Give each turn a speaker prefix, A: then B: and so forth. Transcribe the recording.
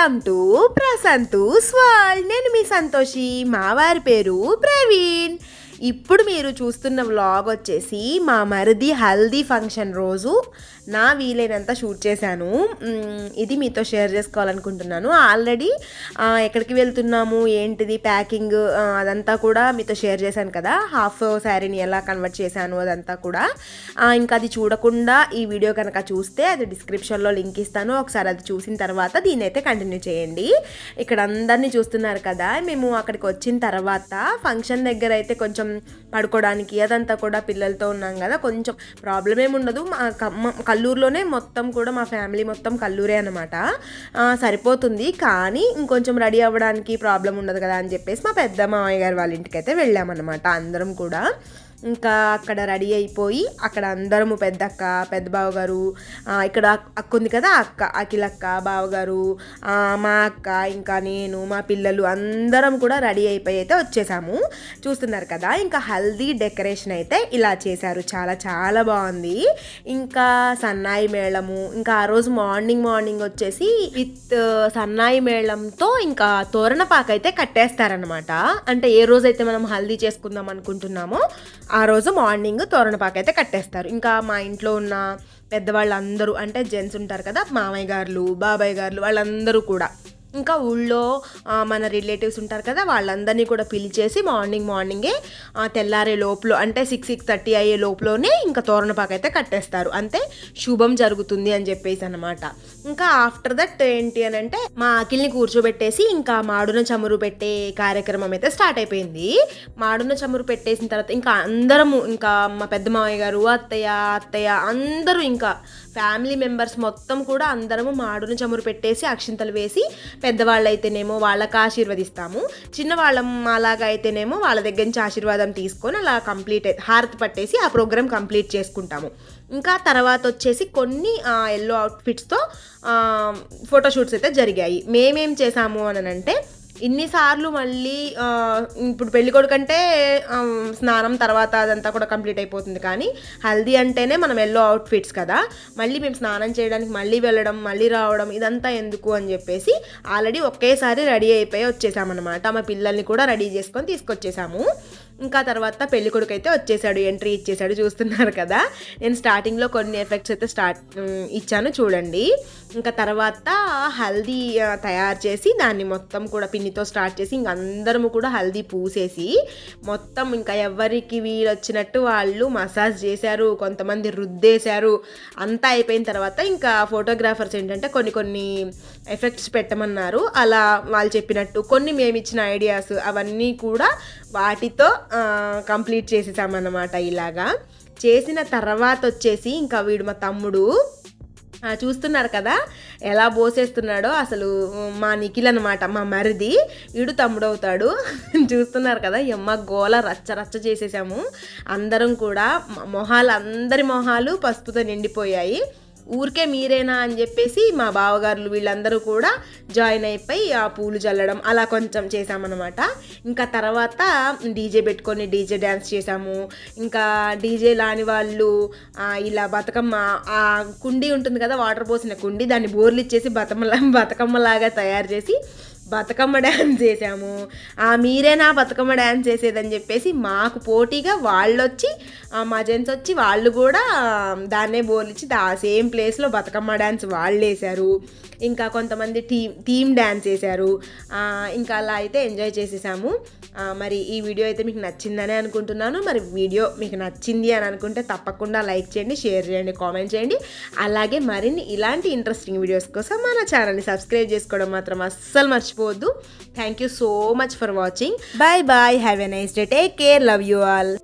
A: Welcome to ప్రసంతూస్ world. నేను మీ సంతోషి. మా వారి పేరు ప్రవీణ్. ఇప్పుడు మీరు చూస్తున్న వ్లాగ్ వచ్చేసి మా మరిది హల్దీ ఫంక్షన్ రోజు నా వీలైనంత షూట్ చేశాను. ఇది మీతో షేర్ చేసుకోవాలనుకుంటున్నాను. ఆల్రెడీ ఎక్కడికి వెళ్తున్నాము ఏంటిది ప్యాకింగ్ అదంతా కూడా మీతో షేర్ చేశాను కదా. హాఫ్ శారీని ఎలా కన్వర్ట్ చేశాను అదంతా కూడా. ఇంకా అది చూడకుండా ఈ వీడియో కనుక చూస్తే అది డిస్క్రిప్షన్లో లింక్ ఇస్తాను. ఒకసారి అది చూసిన తర్వాత దీన్ని అయితే కంటిన్యూ చేయండి. ఇక్కడ అందరినీ చూస్తున్నారు కదా. మేము అక్కడికి వచ్చిన తర్వాత ఫంక్షన్ దగ్గర అయితే కొంచెం పడుకోవడానికి అదంతా కూడా పిల్లలతో ఉన్నాం కదా, కొంచెం ప్రాబ్లం ఏమి ఉండదు. కల్లూరులోనే మొత్తం కూడా మా ఫ్యామిలీ మొత్తం కల్లూరే అనమాట. సరిపోతుంది. కానీ ఇంకొంచెం రెడీ అవ్వడానికి ప్రాబ్లం ఉండదు కదా అని చెప్పేసి మా పెద్ద మామయ్య గారు వాళ్ళ ఇంటికి అయితే వెళ్ళామన్నమాట అందరం కూడా. ఇంకా అక్కడ రెడీ అయిపోయి అక్కడ అందరము పెద్దక్క, పెద్ద బావగారు, ఇక్కడ అక్క ఉంది కదా అక్క, అఖిలక్క, బావగారు, మా అక్క, ఇంకా నేను, మా పిల్లలు అందరం కూడా రెడీ అయిపోయి అయితే వచ్చేసాము. చూస్తున్నారు కదా. ఇంకా హల్దీ డెకరేషన్ అయితే ఇలా చేశారు. చాలా చాలా బాగుంది. ఇంకా సన్నాయి మేళము, ఇంకా ఆ రోజు మార్నింగ్ వచ్చేసి విత్ సన్నాయి మేళంతో ఇంకా తోరణపాక అయితే కట్టేస్తారనమాట. అంటే ఏ రోజైతే మనం హల్దీ చేసుకుందాం అనుకుంటున్నామో ఆ రోజు మార్నింగ్ తోరణపాక అయితే కట్టేస్తారు. ఇంకా మా ఇంట్లో ఉన్న పెద్దవాళ్ళందరూ అంటే జెంట్స్ ఉంటారు కదా, మామయ్య గారు, బాబాయ్ గారు, వాళ్ళందరూ కూడా, ఇంకా ఊళ్ళో మన రిలేటివ్స్ ఉంటారు కదా, వాళ్ళందరినీ కూడా పిలిచేసి మార్నింగే తెల్లారే లోపల అంటే 6-6:30 అయ్యే లోపలనే ఇంకా తోరణపాక అయితే కట్టేస్తారు. అంతే శుభం జరుగుతుంది అని చెప్పేసి అనమాట. ఇంకా ఆఫ్టర్ దట్ ఏంటి అని అంటే మా అఖిల్ని కూర్చోబెట్టేసి ఇంకా మాడున చమురు పెట్టే కార్యక్రమం అయితే స్టార్ట్ అయిపోయింది. మాడున చమురు పెట్టేసిన తర్వాత ఇంకా అందరము, ఇంకా మా పెద్ద మామయ్య గారు, అత్తయ్య అందరూ, ఇంకా ఫ్యామిలీ మెంబర్స్ మొత్తం కూడా అందరము మాడున చమురు పెట్టేసి అక్షింతలు వేసి, పెద్దవాళ్ళు అయితేనేమో వాళ్ళకి ఆశీర్వదిస్తాము, చిన్నవాళ్ళం అలాగా అయితేనేమో వాళ్ళ దగ్గర నుంచి ఆశీర్వాదం తీసుకొని అలా కంప్లీట్ హారతి పట్టేసి ఆ ప్రోగ్రామ్ కంప్లీట్ చేసుకుంటాము. ఇంకా తర్వాత వచ్చేసి కొన్ని ఎల్లో అవుట్ఫిట్స్తో ఫోటోషూట్స్ అయితే జరిగాయి. మేమేం చేసాము అని అంటే, ఇన్నిసార్లు మళ్ళీ ఇప్పుడు పెళ్లి కొడుకంటే స్నానం తర్వాత అదంతా కూడా కంప్లీట్ అయిపోతుంది, కానీ హల్దీ అంటేనే మనం ఎల్లో అవుట్ఫిట్స్ కదా, మళ్ళీ మేము స్నానం చేయడానికి మళ్ళీ వెళ్ళడం మళ్ళీ రావడం ఇదంతా ఎందుకు అని చెప్పేసి ఆల్రెడీ ఒకేసారి రెడీ అయిపోయి వచ్చేసామన్నమాట. మా పిల్లల్ని కూడా రెడీ చేసుకొని తీసుకొచ్చేసాము. ఇంకా తర్వాత పెళ్లి కొడుకు అయితే వచ్చేసాడు, ఎంట్రీ ఇచ్చేసాడు. చూస్తున్నారు కదా. నేను స్టార్టింగ్లో కొన్ని ఎఫెక్ట్స్ అయితే ఇచ్చాను చూడండి. ఇంకా తర్వాత హల్దీ తయారు చేసి దాన్ని మొత్తం కూడా పిన్నితో స్టార్ట్ చేసి ఇంక అందరము కూడా హల్దీ పూసేసి మొత్తం ఇంకా ఎవరికి వీలు వచ్చినట్టు వాళ్ళు మసాజ్ చేశారు, కొంతమంది రుద్దేశారు. అంతా అయిపోయిన తర్వాత ఇంకా ఫోటోగ్రాఫర్స్ ఏంటంటే కొన్ని ఎఫెక్ట్స్ పెట్టమన్నారు. అలా వాళ్ళు చెప్పినట్టు కొన్ని మేము ఇచ్చిన ఐడియాస్ అవన్నీ కూడా వాటితో కంప్లీట్ చేసేసామన్నమాట. ఇలాగా చేసిన తర్వాత వచ్చేసి ఇంకా వీడు మా తమ్ముడు చూస్తున్నారు కదా ఎలా బోసేస్తున్నాడో. అసలు మా నిఖిల్ అనమాట, మా మరిది, వీడు తమ్ముడు అవుతాడు. చూస్తున్నారు కదా. గోల రచ్చ చేసేసాము. అందరం కూడా అందరి మొహాలు పసుపుతో నిండిపోయాయి. ఊరికే మీరేనా అని చెప్పేసి మా బావగారులు వీళ్ళందరూ కూడా జాయిన్ అయిపోయి ఆ పూలు చల్లడం అలా కొంచెం చేసామన్నమాట. ఇంకా తర్వాత డీజే పెట్టుకొని డీజే డ్యాన్స్ చేసాము. ఇంకా డీజే లాని వాళ్ళు ఇలా బతుకమ్మ, ఆ కుండీ ఉంటుంది కదా వాటర్ పోసిన కుండీ, దాన్ని బోర్లు ఇచ్చేసి బతుకమ్మలాగా తయారు చేసి బతుకమ్మ డ్యాన్స్ చేసాము. మీరేనా బతుకమ్మ డ్యాన్స్ చేసేదని చెప్పేసి మాకు పోటీగా వాళ్ళు వచ్చి, మా జెంట్స్ వచ్చి వాళ్ళు కూడా దాన్నే బోర్లిచ్చి సేమ్ ప్లేస్లో బతుకమ్మ డ్యాన్స్ వాళ్ళు వేశారు. ఇంకా కొంతమంది టీమ్ డ్యాన్స్ వేశారు. ఇంకా అలా అయితే ఎంజాయ్ చేసేసాము. మరి ఈ వీడియో అయితే మీకు నచ్చిందని అనుకుంటున్నాను. మరి వీడియో మీకు నచ్చింది అని అనుకుంటే తప్పకుండా లైక్ చేయండి, షేర్ చేయండి, కామెంట్ చేయండి. అలాగే మరిన్ని ఇలాంటి ఇంట్రెస్టింగ్ వీడియోస్ కోసం మన ఛానల్ని సబ్స్క్రైబ్ చేసుకోవడం మాత్రం అస్సలు మర్చిపోవద్దు. Thank you so much for watching. Bye. Have a nice day. Take care. Love you all.